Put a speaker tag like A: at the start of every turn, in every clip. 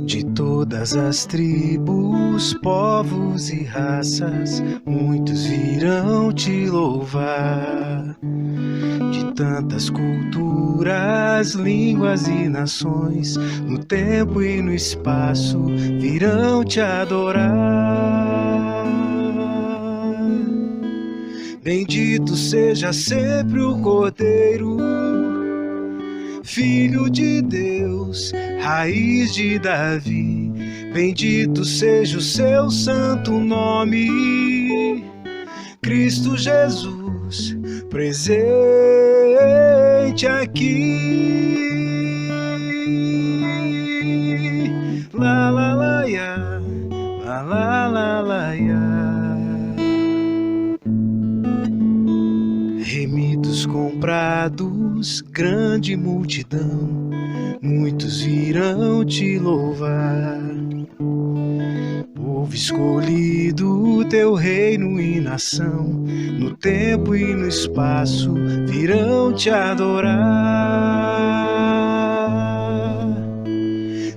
A: De todas as tribos, povos e raças, muitos virão te louvar. De tantas culturas, línguas e nações, no tempo e no espaço, virão te adorar. Bendito seja sempre o Cordeiro, Filho de Deus, raiz de Davi. Bendito seja o seu santo nome, Cristo Jesus, presente aqui. La la la ya, la la la la ya. Remidos comprados, grande multidão, muitos virão te louvar. Povo escolhido, teu reino e nação, no tempo e no espaço, virão te adorar.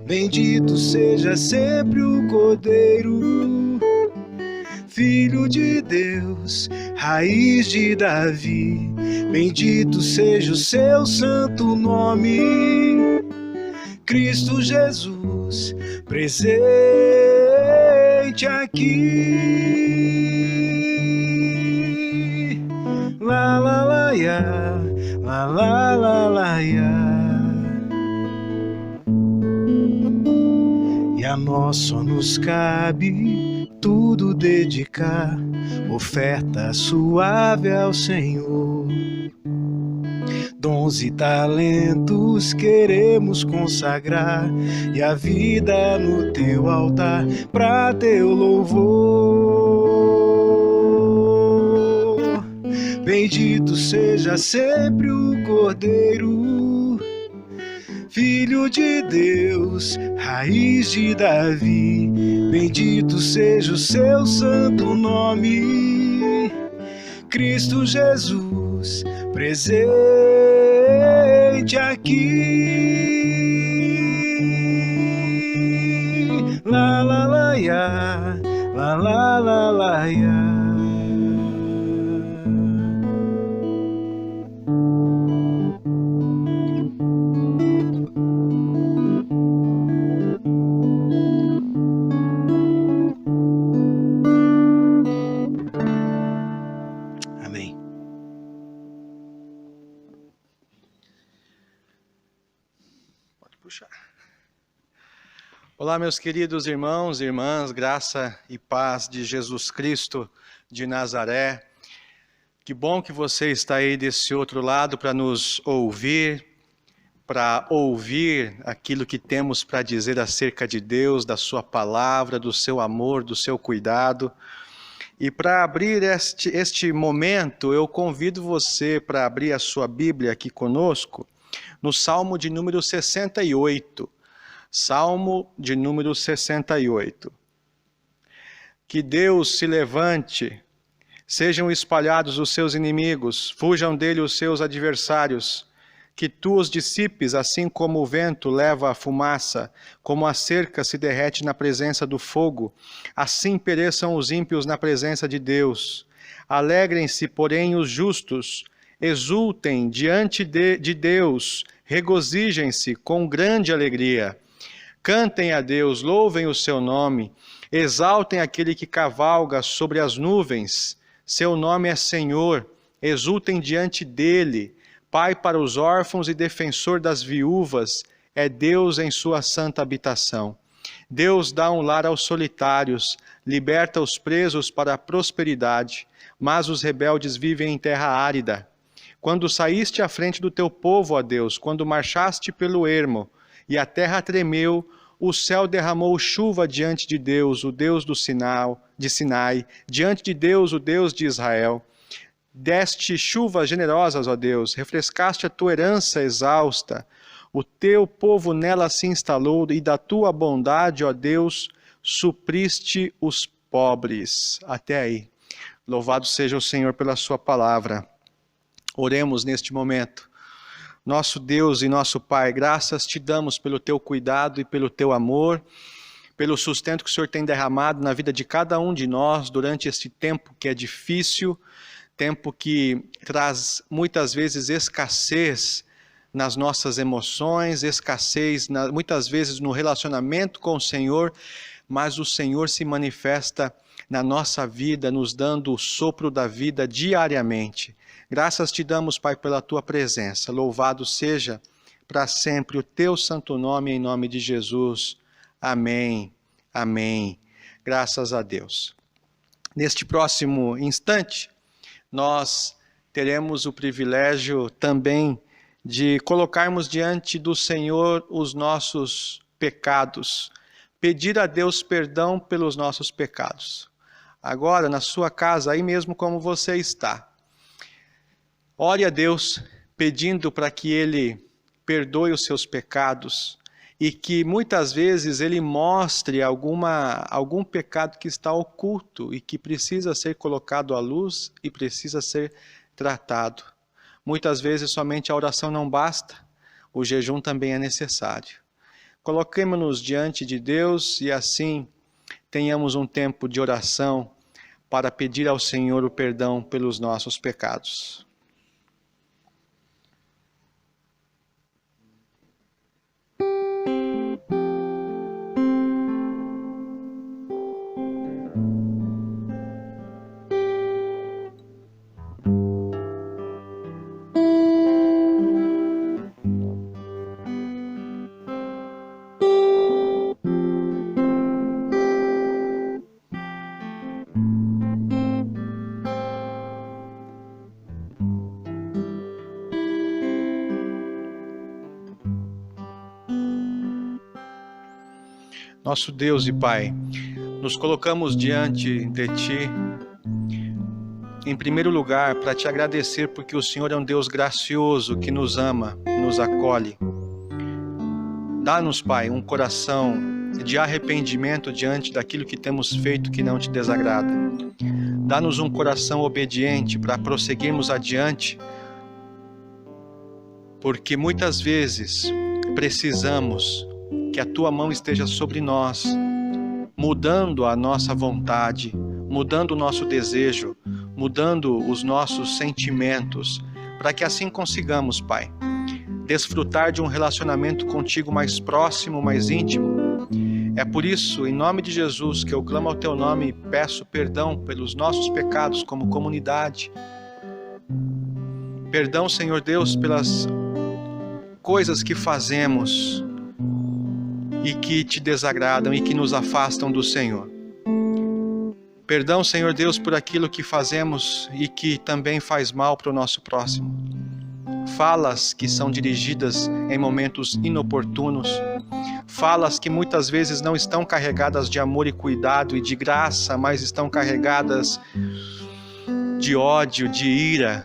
A: Bendito seja sempre o Cordeiro, Filho de Deus, raiz de Davi. Bendito seja o seu santo nome, Cristo Jesus, presente aqui. La la la ya, la la la la ya. E a nós só nos cabe tudo dedicar, oferta suave ao Senhor. Dons e talentos queremos consagrar, e a vida no teu altar pra teu louvor. Bendito seja sempre o Cordeiro, Filho de Deus, raiz de Davi. Bendito seja o seu santo nome, Cristo Jesus, presente aqui. La la la ya, la la la la ya.
B: Olá, meus queridos irmãos e irmãs, graça e paz de Jesus Cristo de Nazaré. Que bom que você está aí desse outro lado para nos ouvir, para ouvir aquilo que temos para dizer acerca de Deus, da sua palavra, do seu amor, do seu cuidado. E para abrir este momento, eu convido você para abrir a sua Bíblia aqui conosco, no Salmo de número 68. Salmo de número 68. Que Deus se levante, sejam espalhados os seus inimigos, fujam dele os seus adversários, que tu os dissipes, assim como o vento leva a fumaça, como a cerca se derrete na presença do fogo, assim pereçam os ímpios na presença de Deus. Alegrem-se, porém, os justos, exultem diante de Deus, regozijem-se com grande alegria. Cantem a Deus, louvem o seu nome, exaltem aquele que cavalga sobre as nuvens. Seu nome é Senhor, exultem diante dele. Pai para os órfãos e defensor das viúvas, é Deus em sua santa habitação. Deus dá um lar aos solitários, liberta os presos para a prosperidade, mas os rebeldes vivem em terra árida. Quando saíste à frente do teu povo, ó Deus, quando marchaste pelo ermo, e a terra tremeu, o céu derramou chuva diante de Deus, o Deus de Sinai, diante de Deus, o Deus de Israel. Deste chuvas generosas, ó Deus, refrescaste a tua herança exausta, o teu povo nela se instalou, e da tua bondade, ó Deus, supriste os pobres. Até aí. Louvado seja o Senhor pela sua palavra. Oremos neste momento. Nosso Deus e nosso Pai, graças te damos pelo teu cuidado e pelo teu amor, pelo sustento que o Senhor tem derramado na vida de cada um de nós durante este tempo que é difícil, tempo que traz muitas vezes escassez nas nossas emoções, escassez muitas vezes no relacionamento com o Senhor, mas o Senhor se manifesta na nossa vida, nos dando o sopro da vida diariamente. Graças te damos, Pai, pela tua presença. Louvado seja para sempre o teu santo nome, em nome de Jesus. Amém. Amém. Graças a Deus. Neste próximo instante, nós teremos o privilégio também de colocarmos diante do Senhor os nossos pecados, pedir a Deus perdão pelos nossos pecados. Agora, na sua casa, aí mesmo como você está, ore a Deus pedindo para que Ele perdoe os seus pecados e que muitas vezes Ele mostre algum pecado que está oculto e que precisa ser colocado à luz e precisa ser tratado. Muitas vezes somente a oração não basta, o jejum também é necessário. Coloquemo-nos diante de Deus e assim tenhamos um tempo de oração para pedir ao Senhor o perdão pelos nossos pecados. Nosso Deus e Pai, nos colocamos diante de Ti, em primeiro lugar, para Te agradecer porque o Senhor é um Deus gracioso que nos ama, nos acolhe. Dá-nos, Pai, um coração de arrependimento diante daquilo que temos feito que não Te desagrada. Dá-nos um coração obediente para prosseguirmos adiante, porque muitas vezes precisamos que a Tua mão esteja sobre nós, mudando a nossa vontade, mudando o nosso desejo, mudando os nossos sentimentos, para que assim consigamos, Pai, desfrutar de um relacionamento contigo mais próximo, mais íntimo. É por isso, em nome de Jesus, que eu clamo ao Teu nome e peço perdão pelos nossos pecados como comunidade. Perdão, Senhor Deus, pelas coisas que fazemos e que Te desagradam e que nos afastam do Senhor. Perdão, Senhor Deus, por aquilo que fazemos e que também faz mal para o nosso próximo. Falas que são dirigidas em momentos inoportunos, falas que muitas vezes não estão carregadas de amor e cuidado e de graça, mas estão carregadas de ódio, de ira.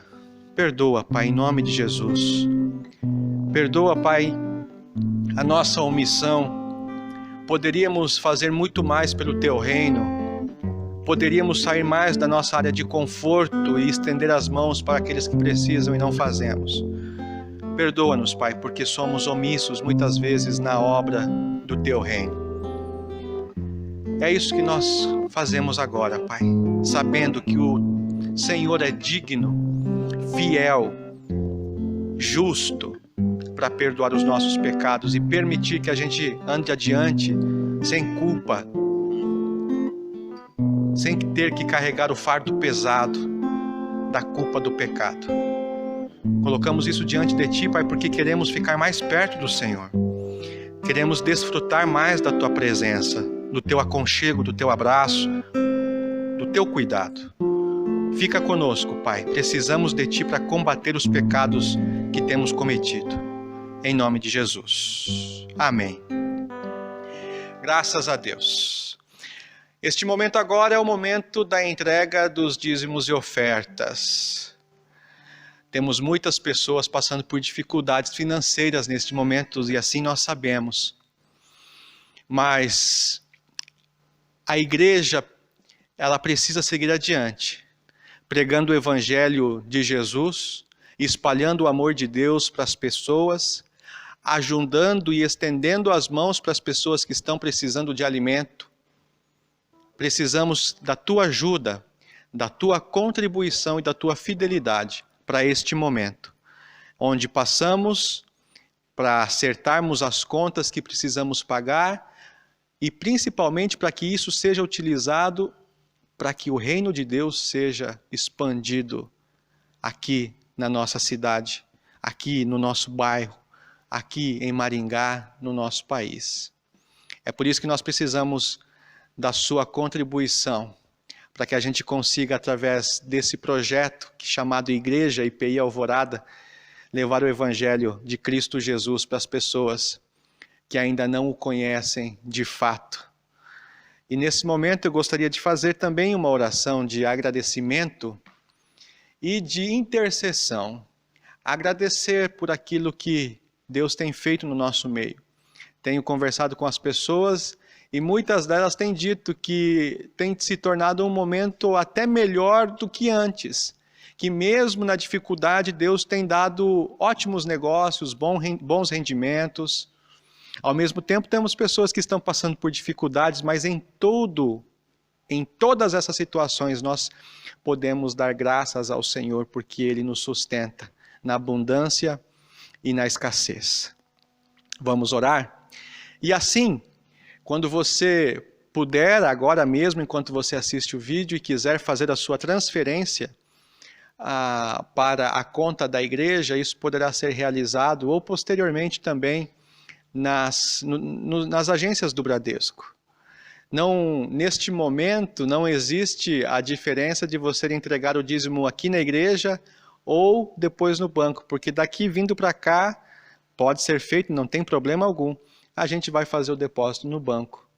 B: Perdoa, Pai, em nome de Jesus. Perdoa, Pai, a nossa omissão. Poderíamos fazer muito mais pelo Teu reino, poderíamos sair mais da nossa área de conforto e estender as mãos para aqueles que precisam e não fazemos. Perdoa-nos, Pai, porque somos omissos muitas vezes na obra do Teu reino. É isso que nós fazemos agora, Pai, sabendo que o Senhor é digno, fiel, justo, para perdoar os nossos pecados e permitir que a gente ande adiante sem culpa, sem ter que carregar o fardo pesado da culpa do pecado. Colocamos isso diante de Ti, Pai, porque queremos ficar mais perto do Senhor. Queremos desfrutar mais da Tua presença, do Teu aconchego, do Teu abraço, do Teu cuidado. Fica conosco, Pai. Precisamos de Ti para combater os pecados que temos cometido. Em nome de Jesus. Amém. Graças a Deus. Este momento agora é o momento da entrega dos dízimos e ofertas. Temos muitas pessoas passando por dificuldades financeiras neste momento e assim nós sabemos. Mas a igreja, ela precisa seguir adiante. pregando o evangelho de Jesus, espalhando o amor de Deus para as pessoas, ajudando e estendendo as mãos para as pessoas que estão precisando de alimento. Precisamos da tua ajuda, da tua contribuição e da tua fidelidade para este momento, onde passamos para acertarmos as contas que precisamos pagar e principalmente para que isso seja utilizado para que o reino de Deus seja expandido aqui na nossa cidade, aqui no nosso bairro, aqui em Maringá, no nosso país. É por isso que nós precisamos da sua contribuição, para que a gente consiga, através desse projeto chamado Igreja IPI Alvorada, levar o Evangelho de Cristo Jesus para as pessoas que ainda não o conhecem de fato. E nesse momento eu gostaria de fazer também uma oração de agradecimento e de intercessão. Agradecer por aquilo que Deus tem feito no nosso meio. Tenho conversado com as pessoas e muitas delas têm dito que tem se tornado um momento até melhor do que antes. Que mesmo na dificuldade Deus tem dado ótimos negócios, bons rendimentos. Ao mesmo tempo temos pessoas que estão passando por dificuldades, mas em todas essas situações nós podemos dar graças ao Senhor porque Ele nos sustenta na abundância e na escassez. Vamos orar? E assim, quando você puder, agora mesmo, enquanto você assiste o vídeo e quiser fazer a sua transferência para a conta da igreja, isso poderá ser realizado ou posteriormente também nas agências do Bradesco. Neste momento não existe a diferença de você entregar o dízimo aqui na igreja ou depois no banco, porque daqui vindo para cá pode ser feito, não tem problema algum. A gente vai fazer o depósito no banco,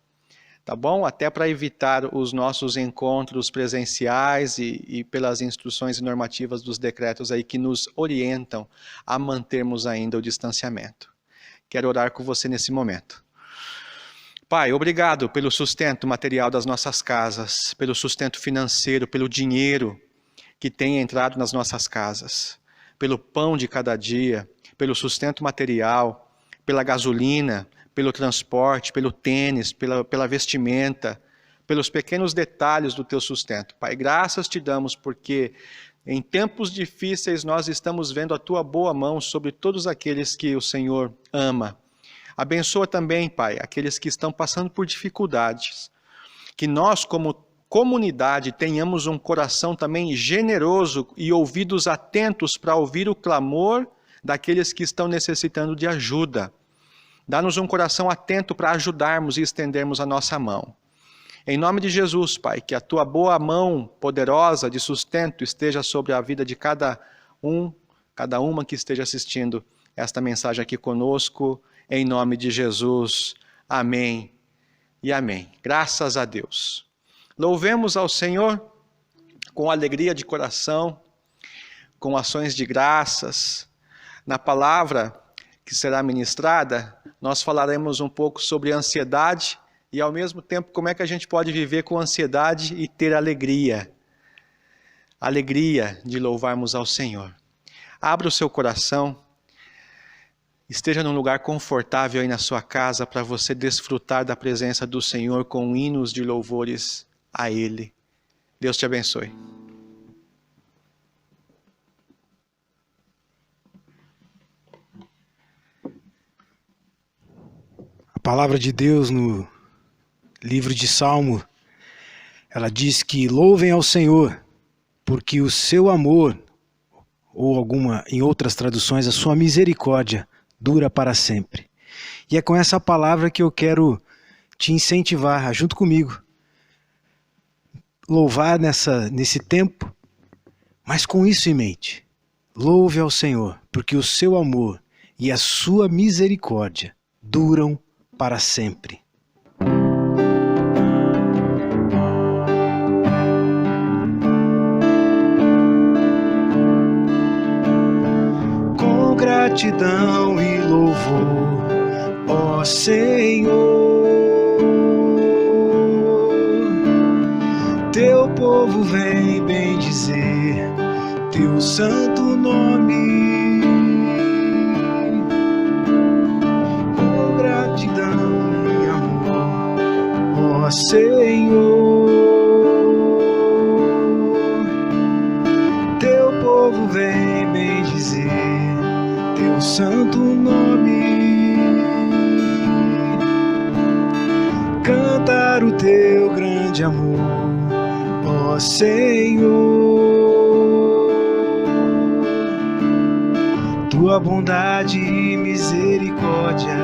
B: tá bom? Até para evitar os nossos encontros presenciais e pelas instruções e normativas dos decretos aí que nos orientam a mantermos ainda o distanciamento. Quero orar com você nesse momento. Pai, obrigado pelo sustento material das nossas casas, pelo sustento financeiro, pelo dinheiro que tem entrado nas nossas casas, pelo pão de cada dia, pelo sustento material, pela gasolina, pelo transporte, pelo tênis, pela vestimenta, pelos pequenos detalhes do teu sustento. Pai, graças te damos porque em tempos difíceis nós estamos vendo a tua boa mão sobre todos aqueles que o Senhor ama. Abençoa também, Pai, aqueles que estão passando por dificuldades. Que nós, como comunidade, tenhamos um coração também generoso e ouvidos atentos para ouvir o clamor daqueles que estão necessitando de ajuda. Dá-nos um coração atento para ajudarmos e estendermos a nossa mão. Em nome de Jesus, Pai, que a tua boa mão poderosa de sustento esteja sobre a vida de cada uma que esteja assistindo esta mensagem aqui conosco. Em nome de Jesus. Amém e amém. Graças a Deus. Louvemos ao Senhor com alegria de coração, com ações de graças. Na palavra que será ministrada, nós falaremos um pouco sobre ansiedade e ao mesmo tempo como é que a gente pode viver com ansiedade e ter alegria. Alegria de louvarmos ao Senhor. Abra o seu coração. Esteja num lugar confortável aí na sua casa para você desfrutar da presença do Senhor com hinos de louvores a Ele. Deus te abençoe.
A: A palavra de Deus no livro de Salmo, ela diz que louvem ao Senhor, porque o seu amor, ou em outras traduções, a sua misericórdia, dura para sempre. E é com essa palavra que eu quero te incentivar, junto comigo, louvar nesse tempo, mas com isso em mente. Louve ao Senhor, porque o seu amor e a sua misericórdia duram para sempre. Com gratidão e louvor, ó Senhor, teu povo povo vem bendizer teu santo nome. Com gratidão e amor, ó Senhor, teu povo vem bendizer teu santo nome. Cantar o teu grande amor, ó Senhor. Tua bondade e misericórdia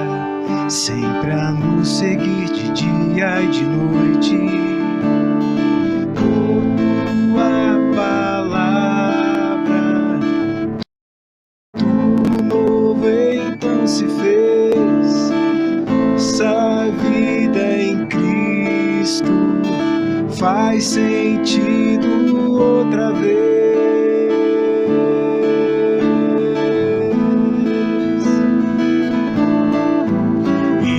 A: sempre a nos seguir de dia e de noite. Por tua palavra tudo novo então se fez. Nossa vida em Cristo faz sentido outra vez.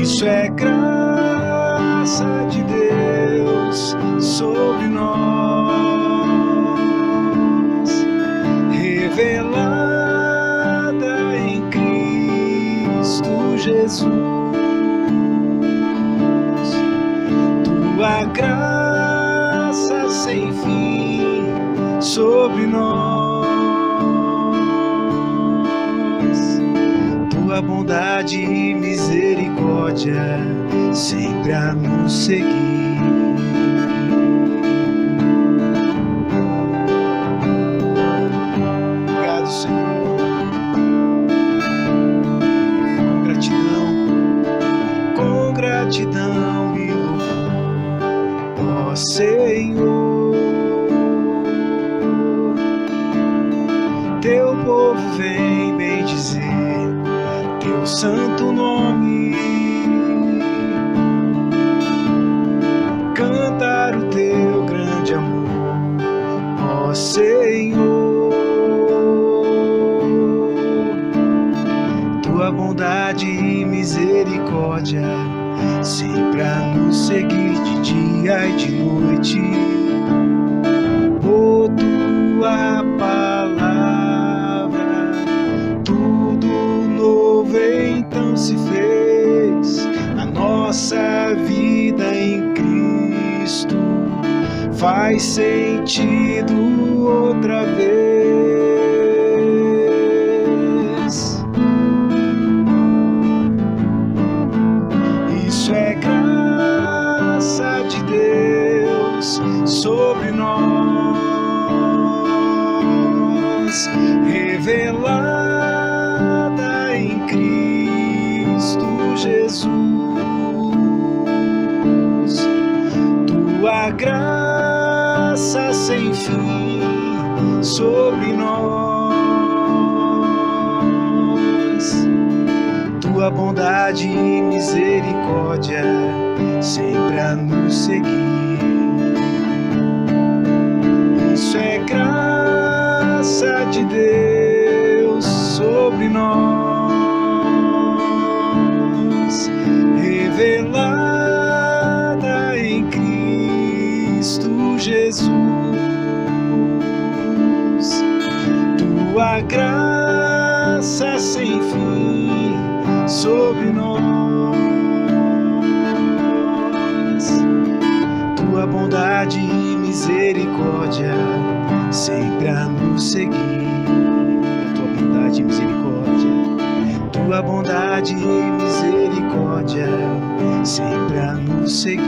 A: Isso é graça de Deus sobre nós, revelada em Cristo Jesus. Tua graça sem fim sobre nós, tua bondade e misericórdia sempre a nos seguir. Obrigado, Senhor. Com gratidão e louvor, ó Senhor, teu povo vem bendizer teu santo nome. Cantar o teu grande amor, ó Senhor. Tua bondade e misericórdia sempre a nos seguir de dia e de noite. Por tua palavra tudo novo então se fez. A nossa vida em Cristo faz sentido outra vez. Isso é graça de Deus sobre nós, revelada em Cristo Jesus. Tua graça sem fim sobre nós, tua bondade e misericórdia sempre a nos seguir. Isso é graça de Deus sobre nós, revelada em Cristo Jesus. Tua graça sem fim sobre nós, tua bondade e misericórdia sempre a nos seguir. Tua bondade e misericórdia, tua bondade e misericórdia sempre a nos seguir.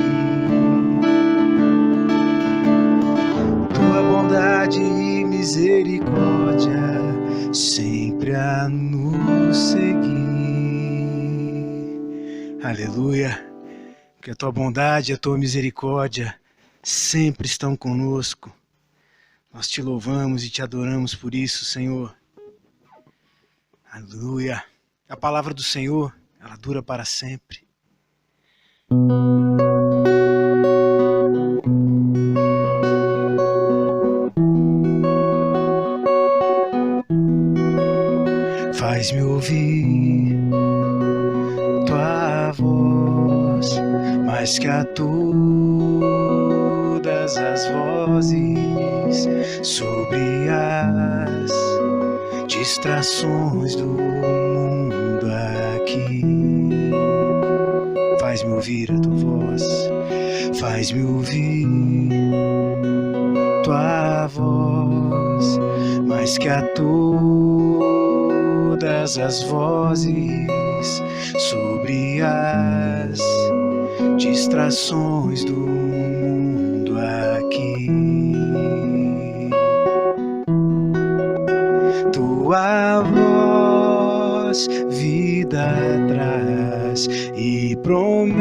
A: Tua bondade e misericórdia sempre a nos seguir. Aleluia, que a tua bondade e a tua misericórdia sempre estão conosco. Nós te louvamos e te adoramos por isso, Senhor. Aleluia. A palavra do Senhor, ela dura para sempre. Faz-me ouvir tua voz mais que a todas todas as vozes, sobre as distrações do mundo aqui. Faz-me ouvir a tua voz, faz-me ouvir tua voz, mais que a todas as vozes, sobre as distrações do mundo aqui. Tua voz vida traz e promessas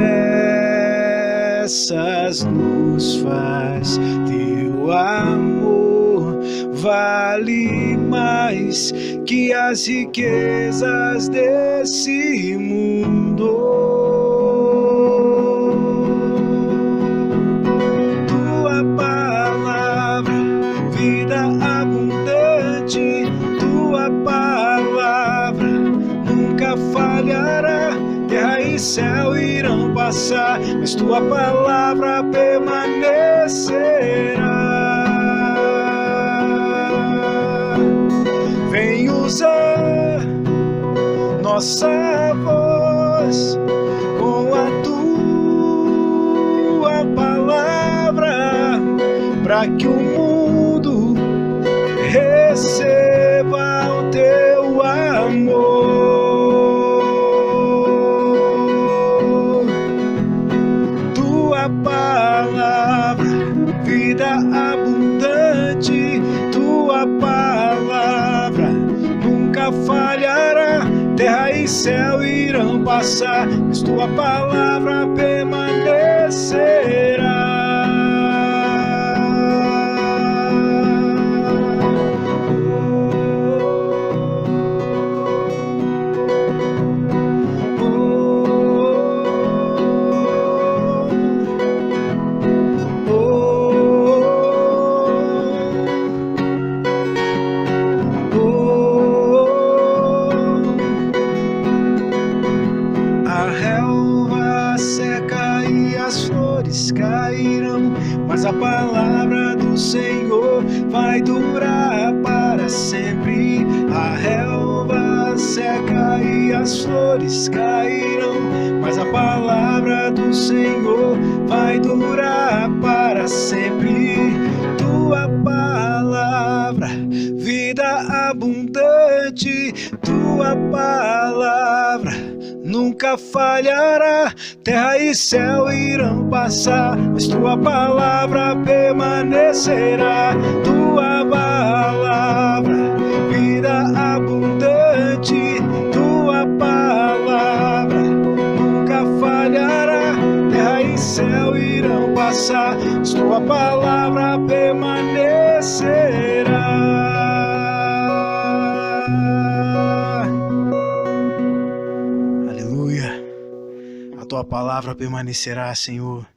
A: nos faz. Teu amor vale mais que as riquezas desse mundo. Tua palavra, vida abundante, tua palavra nunca falhará. Terra e céu irão passar, mas tua palavra permanecerá. Vem usar nossa voz com a tua palavra, para que o mundo receba o teu amor. Tua palavra, vida abundante, tua palavra nunca falhará. Terra e céu irão passar, mas tua palavra permanecerá. Cairão, mas a palavra do Senhor vai durar para sempre. A relva seca e as flores cairão, mas a palavra do Senhor vai durar para sempre. Tua palavra, vida abundante, tua palavra nunca falhará. Terra e céu irão passar, mas tua palavra permanecerá. Tua palavra, vida abundante, tua palavra nunca falhará. Terra e céu irão passar, mas tua palavra permanecerá. A tua palavra permanecerá, Senhor,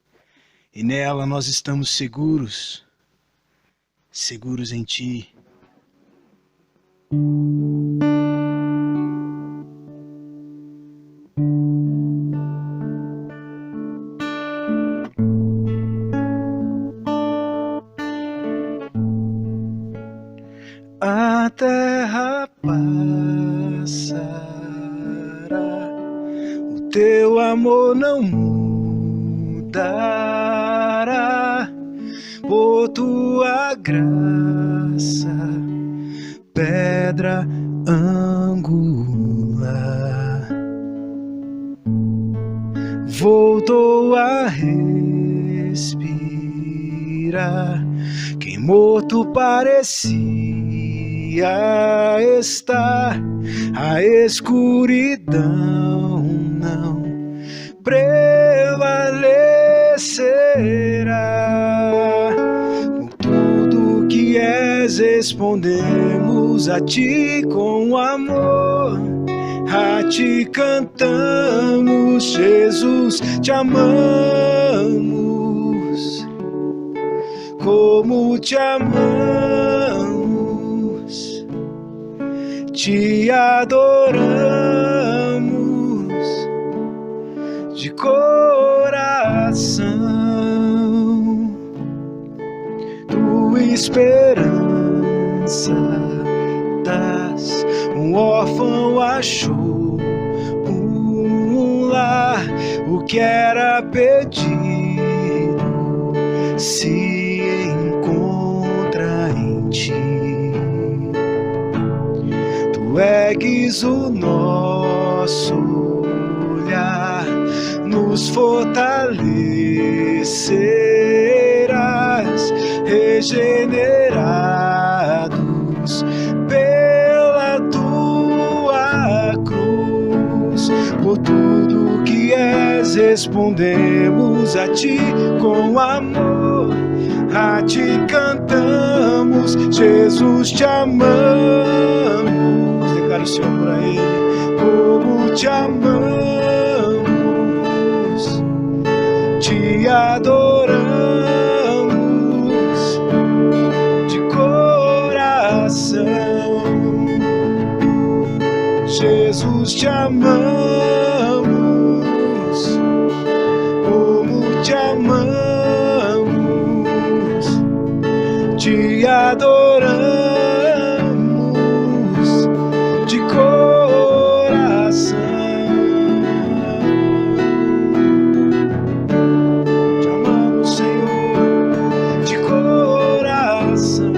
A: e nela nós estamos seguros, seguros em ti. A terra passará, teu amor não mudará, por tua graça, pedra angular, voltou a respirar. Quem morto parecia estar, a escuridão não prevalecerá. Com tudo que és, respondemos a ti com amor. A ti cantamos, Jesus, te amamos. Como te amamos, te adoramos de coração. esperança das. Um órfão achou um lar, o que era pedido se encontra em ti. Tu ergues o nosso olhar, nos fortalecerás, regenerados pela tua cruz. Por tudo que és, respondemos a ti com amor, a ti cantamos, Jesus te amamos. Declara o Senhor para ele, como te amamos, te adoramos de coração. Jesus te amamos, como te amamos, te adoramos de coração. Te amamos, Senhor, de coração.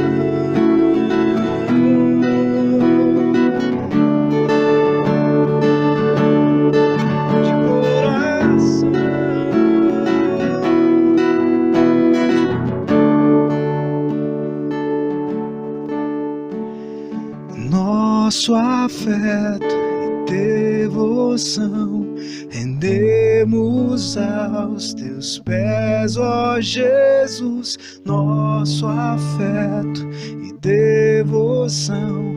A: De coração. Nosso afeto e devoção rendemos aos teus pés, ó Jesus. Nosso afeto e devoção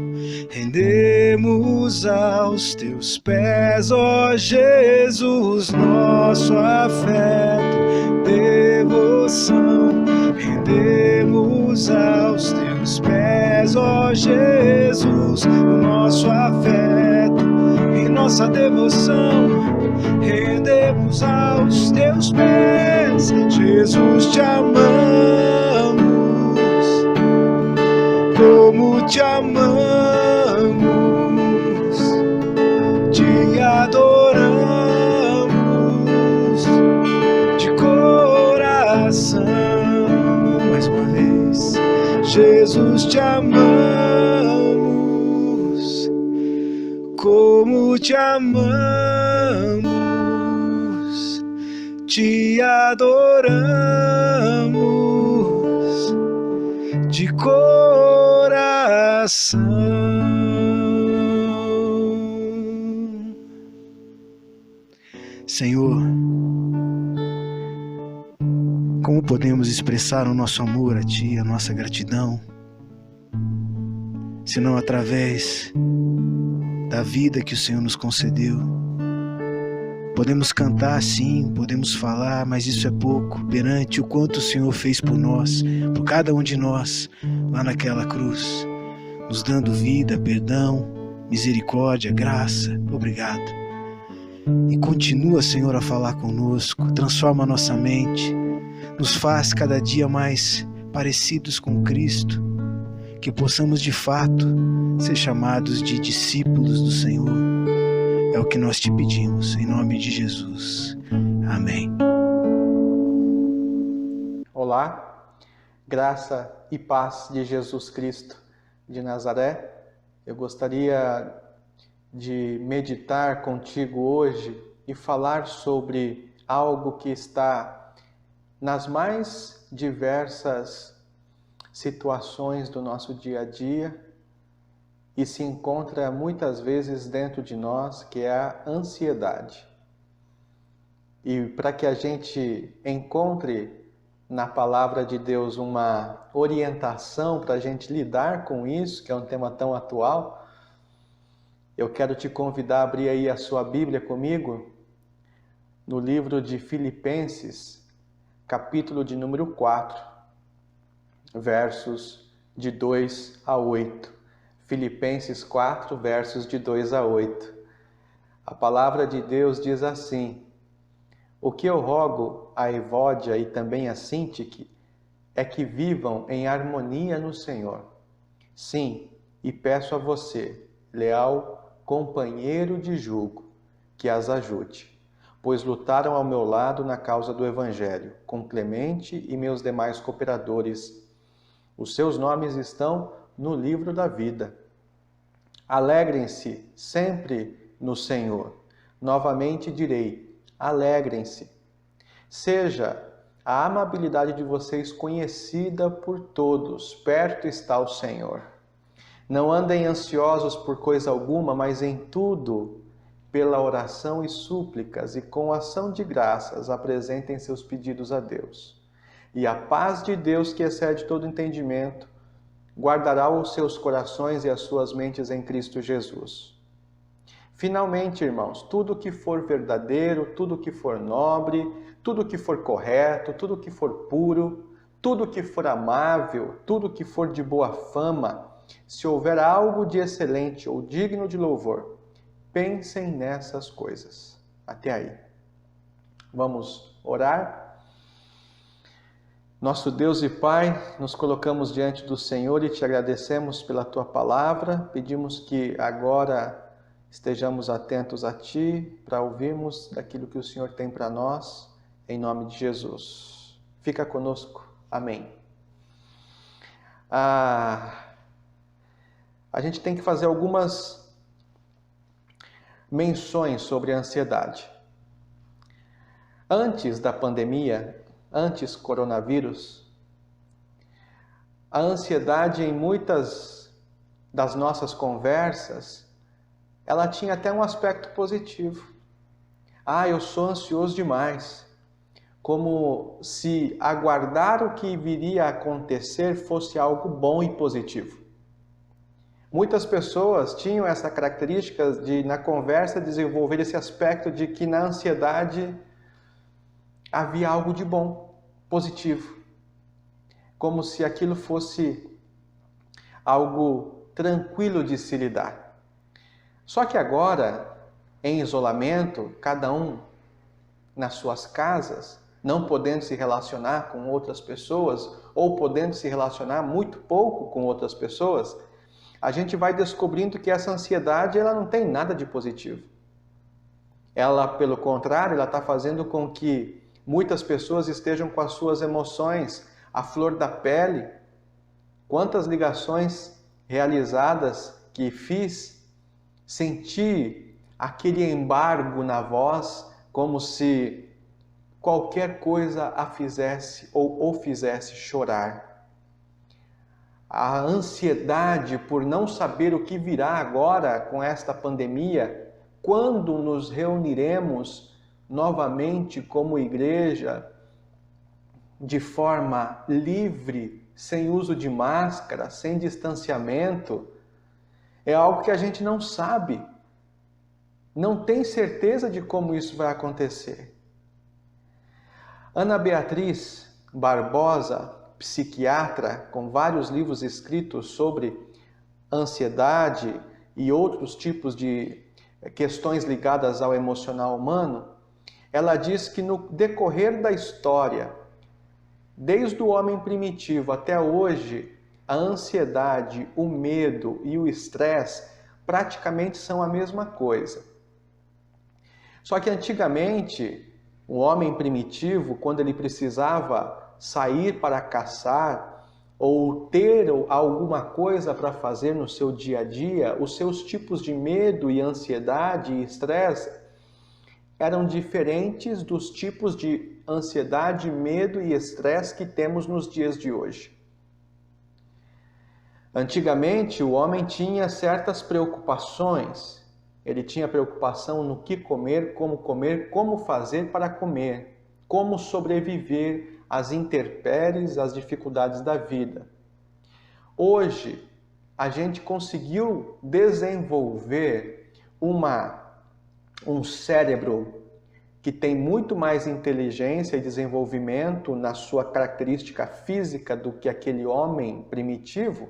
A: rendemos aos teus pés, ó Jesus. Nosso afeto e devoção rendemos aos teus pés, ó Jesus. O nosso afeto e nossa devoção rendemos aos teus pés, Jesus. Te amamos, como te amamos, te adoramos de coração. Mais uma vez, Jesus, te amamos, como te amamos, te adoramos de coração. Senhor, como podemos expressar o nosso amor a Ti, a nossa gratidão, senão através da vida que o Senhor nos concedeu? Podemos cantar sim, podemos falar, mas isso é pouco perante o quanto o Senhor fez por nós, por cada um de nós, lá naquela cruz, nos dando vida, perdão, misericórdia, graça. Obrigado. E continua, Senhor, a falar conosco, transforma a nossa mente, nos faz cada dia mais parecidos com Cristo, que possamos de fato ser chamados de discípulos do Senhor. É o que nós te pedimos, em nome de Jesus. Amém.
B: Olá, graça e paz de Jesus Cristo de Nazaré. Eu gostaria de meditar contigo hoje e falar sobre algo que está nas mais diversas situações do nosso dia a dia e se encontra muitas vezes dentro de nós, que é a ansiedade. E para que a gente encontre na palavra de Deus uma orientação para a gente lidar com isso, que é um tema tão atual, eu quero te convidar a abrir aí a sua Bíblia comigo, no livro de Filipenses, capítulo de número 4, versos de 2 a 8. Filipenses 4, versos de 2 a 8. A palavra de Deus diz assim: o que eu rogo a Evódia e também a Sintique, é que vivam em harmonia no Senhor. Sim, e peço a você, leal companheiro de jugo, que as ajude, pois lutaram ao meu lado na causa do Evangelho, com Clemente e meus demais cooperadores. Os seus nomes estão no livro da vida. Alegrem-se sempre no Senhor. Novamente direi, alegrem-se. Seja a amabilidade de vocês conhecida por todos, perto está o Senhor. Não andem ansiosos por coisa alguma, mas em tudo, pela oração e súplicas e com ação de graças, apresentem seus pedidos a Deus. E a paz de Deus, que excede todo entendimento, guardará os seus corações e as suas mentes em Cristo Jesus. Finalmente, irmãos, tudo que for verdadeiro, tudo que for nobre, tudo que for correto, tudo que for puro, tudo que for amável, tudo que for de boa fama, se houver algo de excelente ou digno de louvor, pensem nessas coisas. Até aí. Vamos orar? Nosso Deus e Pai, nos colocamos diante do Senhor e te agradecemos pela Tua palavra. Pedimos que agora estejamos atentos a Ti para ouvirmos daquilo que o Senhor tem para nós, em nome de Jesus. Fica conosco. Amém. A gente tem que fazer algumas menções sobre a ansiedade. Antes da pandemia, antes coronavírus, a ansiedade em muitas das nossas conversas, ela tinha até um aspecto positivo. Eu sou ansioso demais. Como se aguardar o que viria a acontecer fosse algo bom e positivo. Muitas pessoas tinham essa característica de, na conversa, desenvolver esse aspecto de que na ansiedade havia algo de bom, positivo. Como se aquilo fosse algo tranquilo de se lidar. Só que agora, em isolamento, cada um nas suas casas, não podendo se relacionar com outras pessoas, ou podendo se relacionar muito pouco com outras pessoas, a gente vai descobrindo que essa ansiedade ela não tem nada de positivo. Ela, pelo contrário, ela está fazendo com que muitas pessoas estejam com as suas emoções à flor da pele. Quantas ligações realizadas que fiz, senti aquele embargo na voz, como se qualquer coisa a fizesse ou o fizesse chorar. A ansiedade por não saber o que virá agora com esta pandemia, quando nos reuniremos novamente como igreja, de forma livre, sem uso de máscara, sem distanciamento, é algo que a gente não sabe, não tem certeza de como isso vai acontecer. Ana Beatriz Barbosa, psiquiatra, com vários livros escritos sobre ansiedade e outros tipos de questões ligadas ao emocional humano, ela diz que no decorrer da história, desde o homem primitivo até hoje, a ansiedade, o medo e o estresse praticamente são a mesma coisa. Só que antigamente, o homem primitivo, quando ele precisava sair para caçar ou ter alguma coisa para fazer no seu dia a dia, os seus tipos de medo e ansiedade e estresse eram diferentes dos tipos de ansiedade, medo e estresse que temos nos dias de hoje. Antigamente, o homem tinha certas preocupações. Ele tinha preocupação no que comer, como fazer para comer, como sobreviver às intempéries, às dificuldades da vida. Hoje, a gente conseguiu desenvolver um cérebro que tem muito mais inteligência e desenvolvimento na sua característica física do que aquele homem primitivo,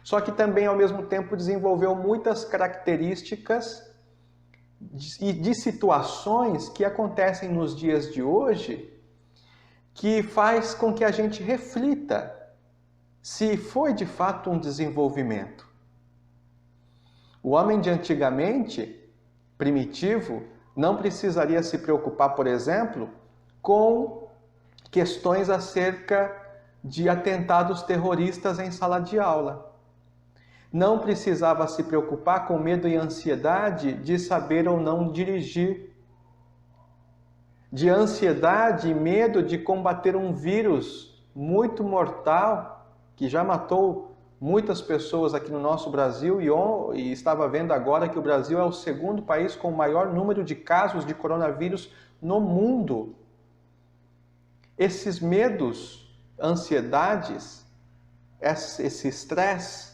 B: só que também, ao mesmo tempo, desenvolveu muitas características de situações que acontecem nos dias de hoje que faz com que a gente reflita se foi de fato um desenvolvimento. O homem de antigamente, primitivo, não precisaria se preocupar, por exemplo, com questões acerca de atentados terroristas em sala de aula. Não precisava se preocupar com medo e ansiedade de saber ou não dirigir. De ansiedade e medo de combater um vírus muito mortal que já matou muitas pessoas aqui no nosso Brasil e estava vendo agora que o Brasil é o segundo país com o maior número de casos de coronavírus no mundo. Esses medos, ansiedades, esse estresse,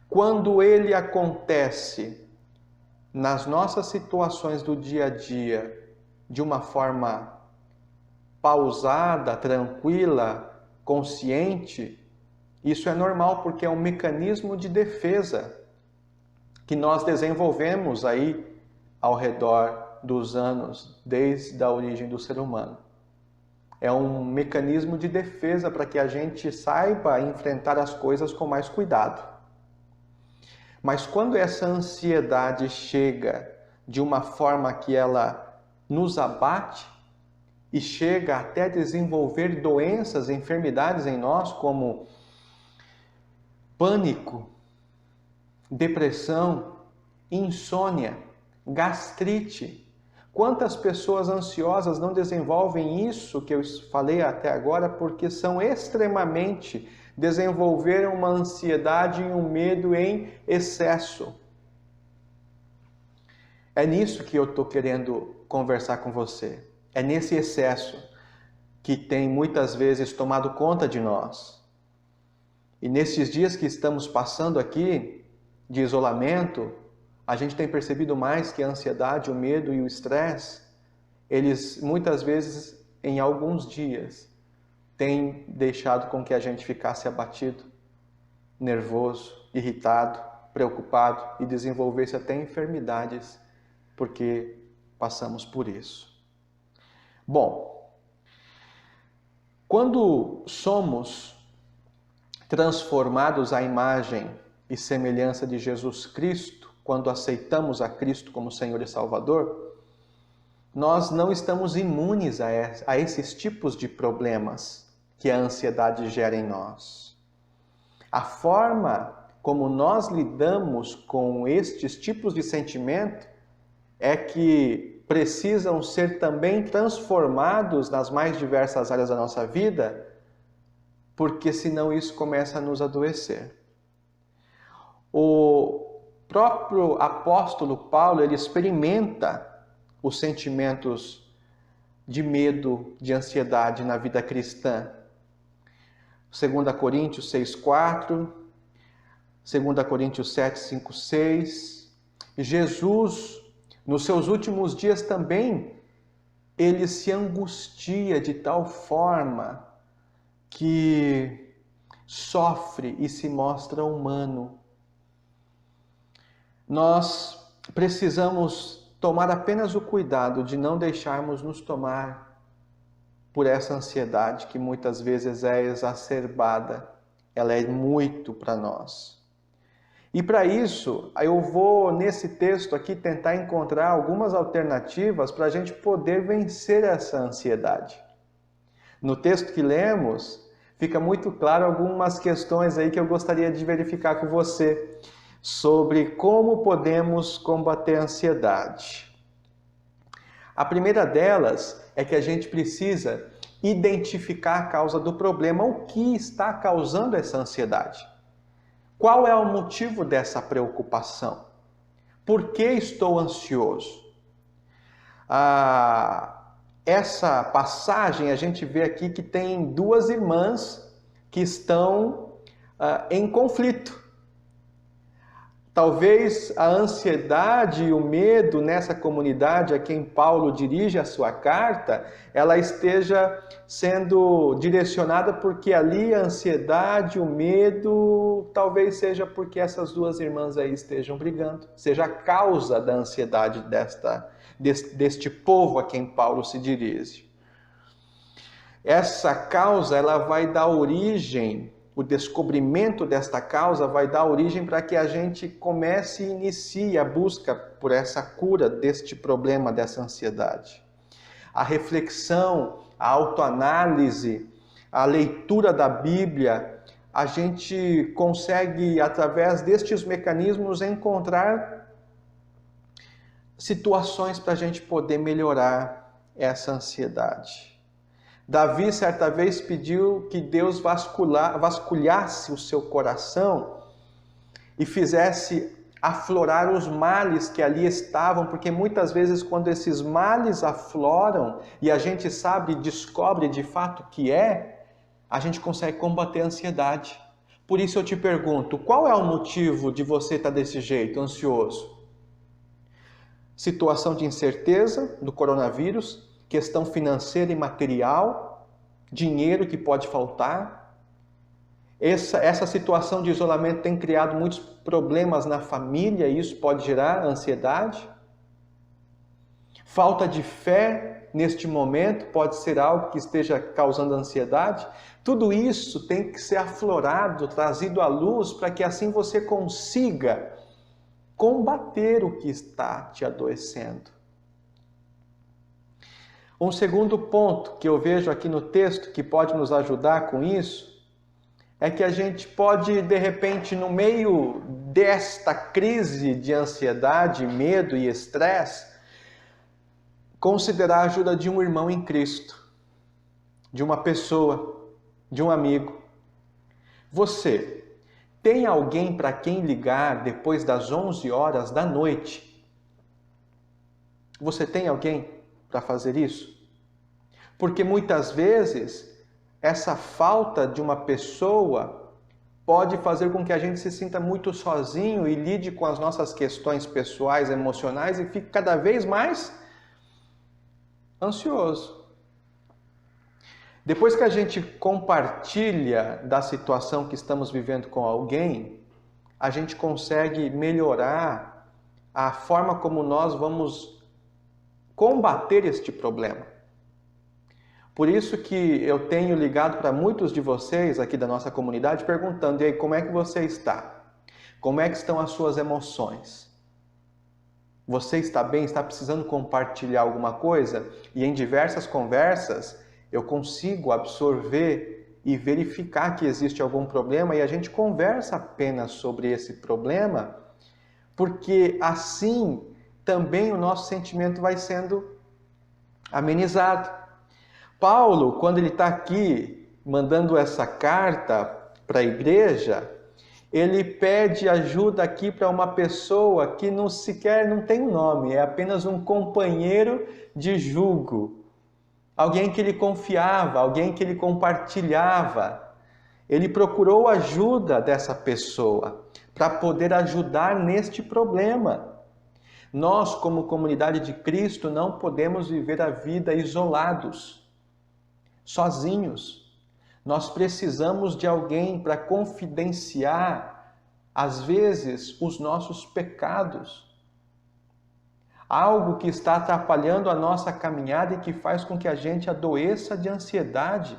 B: quando ele acontece nas nossas situações do dia a dia de uma forma pausada, tranquila, consciente, isso é normal porque é um mecanismo de defesa que nós desenvolvemos aí ao redor dos anos, desde a origem do ser humano. É um mecanismo de defesa para que a gente saiba enfrentar as coisas com mais cuidado. Mas quando essa ansiedade chega de uma forma que ela nos abate e chega até desenvolver doenças, enfermidades em nós, como pânico, depressão, insônia, gastrite. Quantas pessoas ansiosas não desenvolvem isso que eu falei até agora porque são extremamente, desenvolveram uma ansiedade e um medo em excesso. É nisso que eu estou querendo conversar com você. É nesse excesso que tem muitas vezes tomado conta de nós. E nesses dias que estamos passando aqui, de isolamento, a gente tem percebido mais que a ansiedade, o medo e o estresse, eles muitas vezes, em alguns dias, têm deixado com que a gente ficasse abatido, nervoso, irritado, preocupado e desenvolvesse até enfermidades, porque passamos por isso. Bom, quando somos transformados à imagem e semelhança de Jesus Cristo, quando aceitamos a Cristo como Senhor e Salvador, nós não estamos imunes a esses tipos de problemas que a ansiedade gera em nós. A forma como nós lidamos com estes tipos de sentimento é que precisam ser também transformados nas mais diversas áreas da nossa vida, porque senão isso começa a nos adoecer. O próprio apóstolo Paulo, ele experimenta os sentimentos de medo, de ansiedade na vida cristã. 2 Coríntios 6,4, 2 Coríntios 7, 5, 6. Jesus, nos seus últimos dias também, ele se angustia de tal forma que sofre e se mostra humano. Nós precisamos tomar apenas o cuidado de não deixarmos nos tomar por essa ansiedade que muitas vezes é exacerbada. Ela é muito para nós. E para isso, eu vou nesse texto aqui tentar encontrar algumas alternativas para a gente poder vencer essa ansiedade. No texto que lemos, fica muito claro algumas questões aí que eu gostaria de verificar com você sobre como podemos combater a ansiedade. A primeira delas é que a gente precisa identificar a causa do problema, o que está causando essa ansiedade. Qual é o motivo dessa preocupação? Por que estou ansioso? Essa passagem a gente vê aqui que tem duas irmãs que estão em conflito. Talvez a ansiedade e o medo nessa comunidade a quem Paulo dirige a sua carta, ela esteja sendo direcionada porque ali a ansiedade, o medo, talvez seja porque essas duas irmãs aí estejam brigando, seja a causa da ansiedade deste povo a quem Paulo se dirige. essa causa ela vai dar origem, o descobrimento desta causa vai dar origem para que a gente comece e inicie a busca por essa cura deste problema, dessa ansiedade. A reflexão, a autoanálise, a leitura da Bíblia, a gente consegue, através destes mecanismos, encontrar situações para a gente poder melhorar essa ansiedade. Davi, certa vez, pediu que Deus vasculhasse o seu coração e fizesse aflorar os males que ali estavam, porque muitas vezes quando esses males afloram e a gente sabe, descobre de fato o que é, a gente consegue combater a ansiedade. Por isso eu te pergunto, qual é o motivo de você estar desse jeito, ansioso? Situação de incerteza do coronavírus, questão financeira e material, dinheiro que pode faltar. Essa situação de isolamento tem criado muitos problemas na família e isso pode gerar ansiedade. Falta de fé neste momento pode ser algo que esteja causando ansiedade. Tudo isso tem que ser aflorado, trazido à luz, para que assim você consiga combater o que está te adoecendo. Um segundo ponto que eu vejo aqui no texto que pode nos ajudar com isso é que a gente pode, de repente, no meio desta crise de ansiedade, medo e estresse, considerar a ajuda de um irmão em Cristo, de uma pessoa, de um amigo. Você tem alguém para quem ligar depois das 11 horas da noite? Você tem alguém para fazer isso? Porque muitas vezes essa falta de uma pessoa pode fazer com que a gente se sinta muito sozinho e lide com as nossas questões pessoais, emocionais e fique cada vez mais ansioso. Depois que a gente compartilha da situação que estamos vivendo com alguém, a gente consegue melhorar a forma como nós vamos combater este problema. Por isso que eu tenho ligado para muitos de vocês aqui da nossa comunidade perguntando, e aí, como é que você está? Como é que estão as suas emoções? Você está bem? Está precisando compartilhar alguma coisa? E em diversas conversas eu consigo absorver e verificar que existe algum problema e a gente conversa apenas sobre esse problema, porque assim também o nosso sentimento vai sendo amenizado. Paulo, quando ele está aqui mandando essa carta para a igreja, ele pede ajuda aqui para uma pessoa que não tem um nome, é apenas um companheiro de jugo. Alguém que ele confiava, alguém que ele compartilhava. Ele procurou ajuda dessa pessoa para poder ajudar neste problema. Nós, como comunidade de Cristo, não podemos viver a vida isolados, sozinhos. Nós precisamos de alguém para confidenciar, às vezes, os nossos pecados. Algo que está atrapalhando a nossa caminhada e que faz com que a gente adoeça de ansiedade.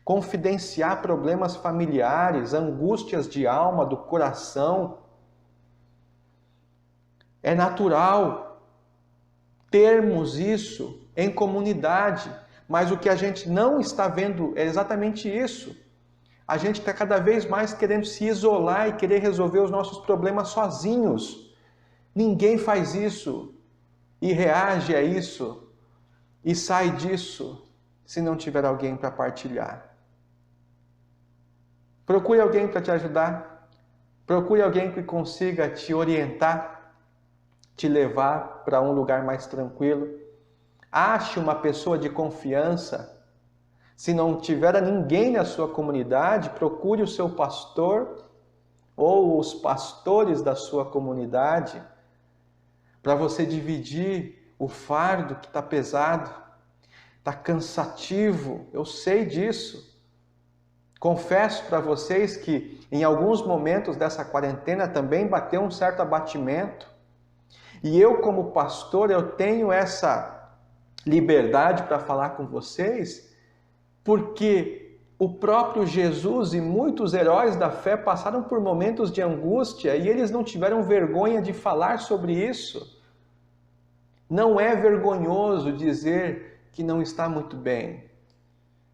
B: Confidenciar problemas familiares, angústias de alma, do coração. É natural termos isso em comunidade, mas o que a gente não está vendo é exatamente isso. A gente está cada vez mais querendo se isolar e querer resolver os nossos problemas sozinhos. Ninguém faz isso e reage a isso e sai disso se não tiver alguém para partilhar. Procure alguém para te ajudar. Procure alguém que consiga te orientar, te levar para um lugar mais tranquilo. Ache uma pessoa de confiança. Se não tiver ninguém na sua comunidade, procure o seu pastor ou os pastores da sua comunidade para você dividir o fardo que está pesado, está cansativo. Eu sei disso. Confesso para vocês que em alguns momentos dessa quarentena também bateu um certo abatimento. E eu, como pastor, eu tenho essa liberdade para falar com vocês porque o próprio Jesus e muitos heróis da fé passaram por momentos de angústia e eles não tiveram vergonha de falar sobre isso. Não é vergonhoso dizer que não está muito bem,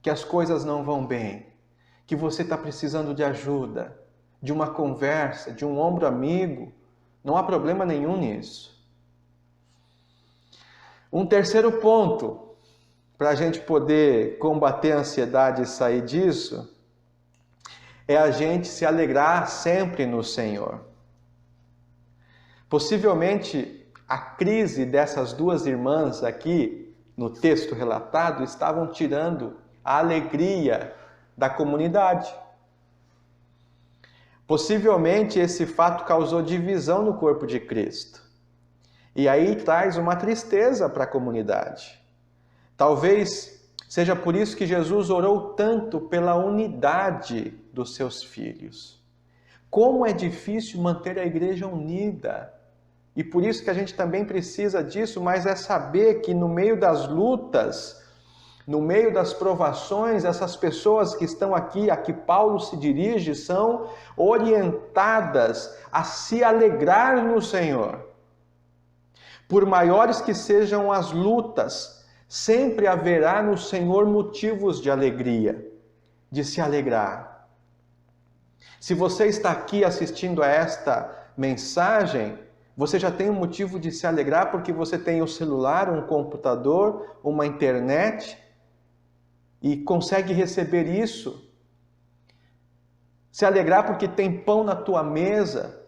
B: que as coisas não vão bem, que você está precisando de ajuda, de uma conversa, de um ombro amigo. Não há problema nenhum nisso. Um terceiro ponto, para a gente poder combater a ansiedade e sair disso, é a gente se alegrar sempre no Senhor. Possivelmente, a crise dessas duas irmãs aqui, no texto relatado, estavam tirando a alegria da comunidade. Possivelmente, esse fato causou divisão no corpo de Cristo. E aí traz uma tristeza para a comunidade. Talvez seja por isso que Jesus orou tanto pela unidade dos seus filhos. Como é difícil manter a igreja unida. E por isso que a gente também precisa disso, mas é saber que no meio das lutas, no meio das provações, essas pessoas que estão aqui, a que Paulo se dirige, são orientadas a se alegrar no Senhor. Por maiores que sejam as lutas, sempre haverá no Senhor motivos de alegria, de se alegrar. Se você está aqui assistindo a esta mensagem, você já tem um motivo de se alegrar porque você tem um celular, um computador, uma internet e consegue receber isso. Se alegrar porque tem pão na tua mesa,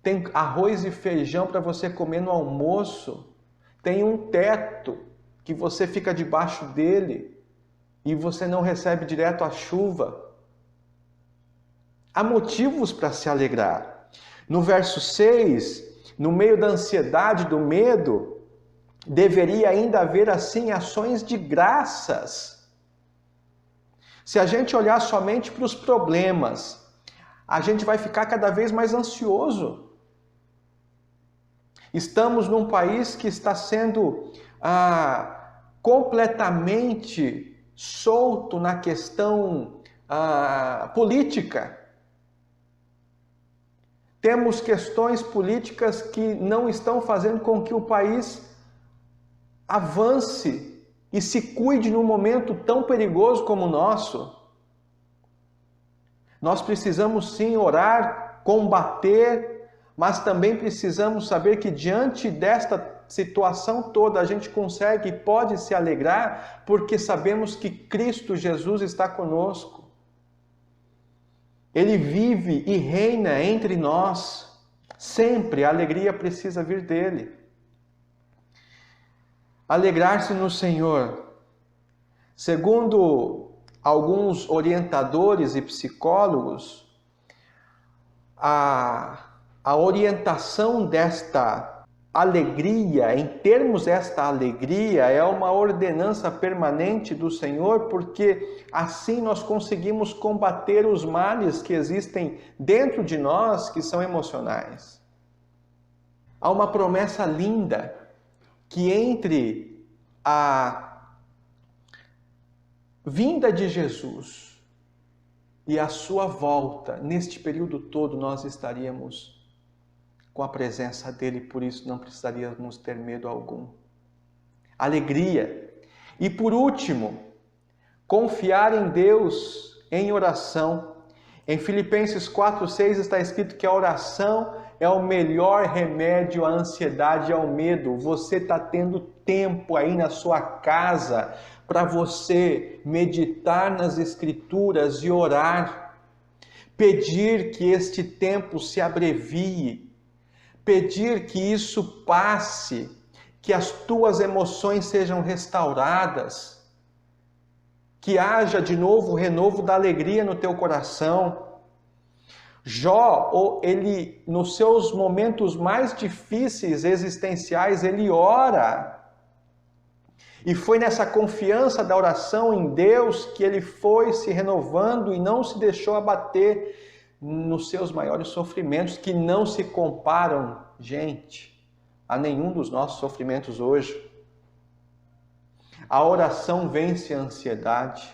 B: tem arroz e feijão para você comer no almoço, tem um teto que você fica debaixo dele e você não recebe direto a chuva. Há motivos para se alegrar. No verso 6, no meio da ansiedade, do medo, deveria ainda haver assim ações de graças. Se a gente olhar somente para os problemas, a gente vai ficar cada vez mais ansioso. Estamos num país que está sendo completamente solto na questão política. Temos questões políticas que não estão fazendo com que o país avance e se cuide num momento tão perigoso como o nosso. Nós precisamos sim orar, combater, mas também precisamos saber que diante desta situação toda a gente consegue e pode se alegrar porque sabemos que Cristo Jesus está conosco. Ele vive e reina entre nós. Sempre a alegria precisa vir dele. Alegrar-se no Senhor. Segundo alguns orientadores e psicólogos, a orientação desta alegria, em termos desta alegria, é uma ordenança permanente do Senhor, porque assim nós conseguimos combater os males que existem dentro de nós, que são emocionais. Há uma promessa linda, que entre a vinda de Jesus e a sua volta, neste período todo nós estaríamos com a presença dele, por isso não precisaríamos ter medo algum. Alegria. E por último, confiar em Deus em oração. Em Filipenses 4:6 está escrito que a oração é o melhor remédio à ansiedade e ao medo. Você está tendo tempo aí na sua casa para você meditar nas Escrituras e orar. Pedir que este tempo se abrevie. Pedir que isso passe, que as tuas emoções sejam restauradas, que haja de novo o renovo da alegria no teu coração. Jó, ele, nos seus momentos mais difíceis existenciais, ele ora. E foi nessa confiança da oração em Deus que ele foi se renovando e não se deixou abater nos seus maiores sofrimentos, que não se comparam, gente, a nenhum dos nossos sofrimentos hoje. A oração vence a ansiedade.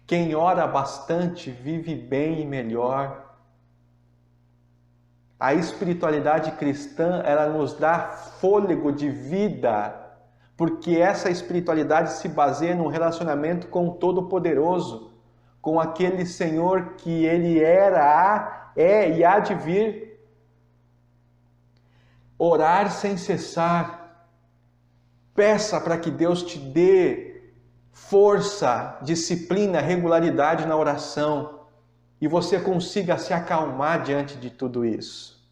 B: Quem ora bastante vive bem e melhor. A espiritualidade cristã, ela nos dá fôlego de vida, porque essa espiritualidade se baseia num relacionamento com o Todo-Poderoso, com aquele Senhor que Ele era, é e há de vir. Orar sem cessar. Peça para que Deus te dê força, disciplina, regularidade na oração e você consiga se acalmar diante de tudo isso.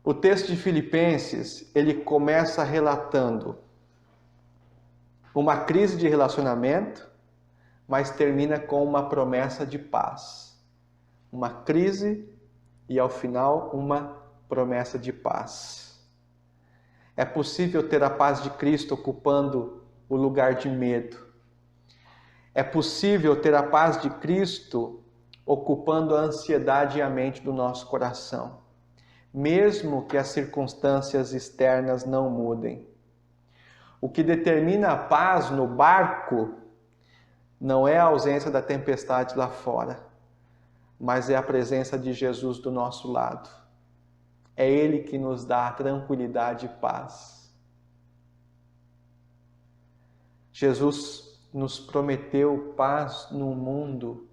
B: O texto de Filipenses, ele começa relatando uma crise de relacionamento, mas termina com uma promessa de paz. Uma crise e, ao final, uma promessa de paz. É possível ter a paz de Cristo ocupando o lugar de medo. É possível ter a paz de Cristo ocupando a ansiedade e a mente do nosso coração, mesmo que as circunstâncias externas não mudem. O que determina a paz no barco não é a ausência da tempestade lá fora, mas é a presença de Jesus do nosso lado. É Ele que nos dá tranquilidade e paz. Jesus nos prometeu paz num mundo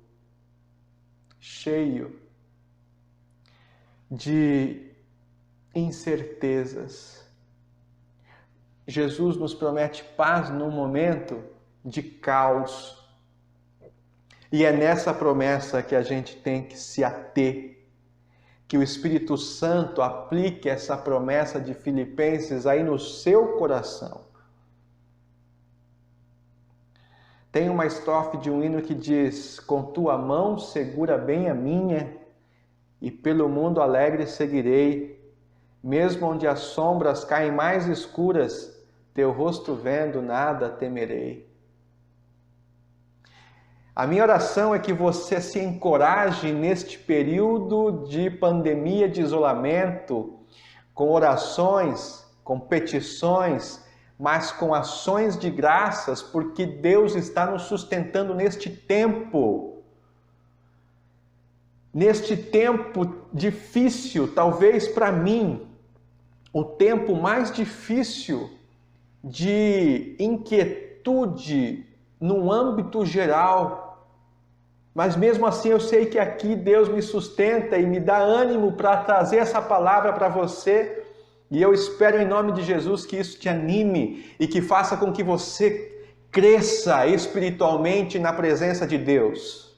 B: cheio de incertezas. Jesus nos promete paz num momento de caos. E é nessa promessa que a gente tem que se ater. Que o Espírito Santo aplique essa promessa de Filipenses aí no seu coração. Tem uma estrofe de um hino que diz: com tua mão segura bem a minha, e pelo mundo alegre seguirei, mesmo onde as sombras caem mais escuras, teu rosto vendo nada temerei. A minha oração é que você se encoraje neste período de pandemia, de isolamento, com orações, com petições, mas com ações de graças, porque Deus está nos sustentando neste tempo. Neste tempo difícil, talvez para mim, o tempo mais difícil de inquietude no âmbito geral. Mas mesmo assim eu sei que aqui Deus me sustenta e me dá ânimo para trazer essa palavra para você. E eu espero em nome de Jesus que isso te anime e que faça com que você cresça espiritualmente na presença de Deus.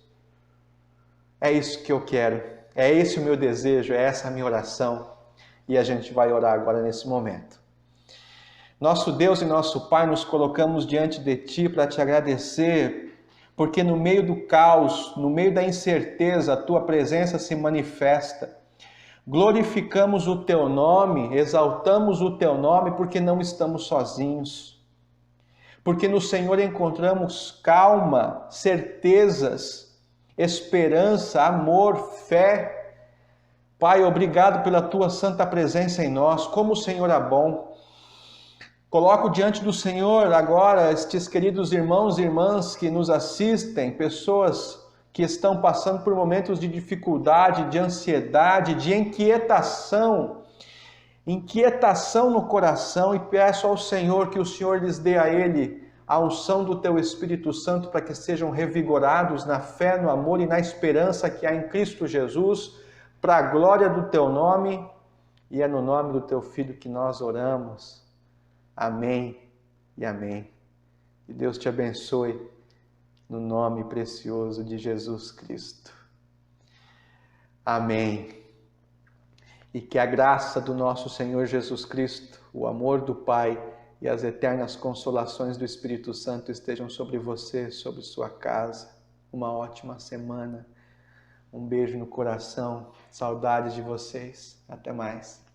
B: É isso que eu quero, é esse o meu desejo, é essa a minha oração. E a gente vai orar agora nesse momento. Nosso Deus e nosso Pai, nos colocamos diante de Ti para te agradecer, porque no meio do caos, no meio da incerteza, a Tua presença se manifesta. Glorificamos o Teu nome, exaltamos o Teu nome, porque não estamos sozinhos. Porque no Senhor encontramos calma, certezas, esperança, amor, fé. Pai, obrigado pela Tua santa presença em nós. Como o Senhor é bom. Coloco diante do Senhor agora estes queridos irmãos e irmãs que nos assistem, pessoas que estão passando por momentos de dificuldade, de ansiedade, de inquietação no coração, e peço ao Senhor que o Senhor lhes dê a Ele a unção do Teu Espírito Santo para que sejam revigorados na fé, no amor e na esperança que há em Cristo Jesus, para a glória do Teu nome, e é no nome do Teu Filho que nós oramos. Amém e amém. Que Deus te abençoe no nome precioso de Jesus Cristo. Amém. E que a graça do nosso Senhor Jesus Cristo, o amor do Pai e as eternas consolações do Espírito Santo estejam sobre você, sobre sua casa. Uma ótima semana. Um beijo no coração. Saudades de vocês. Até mais.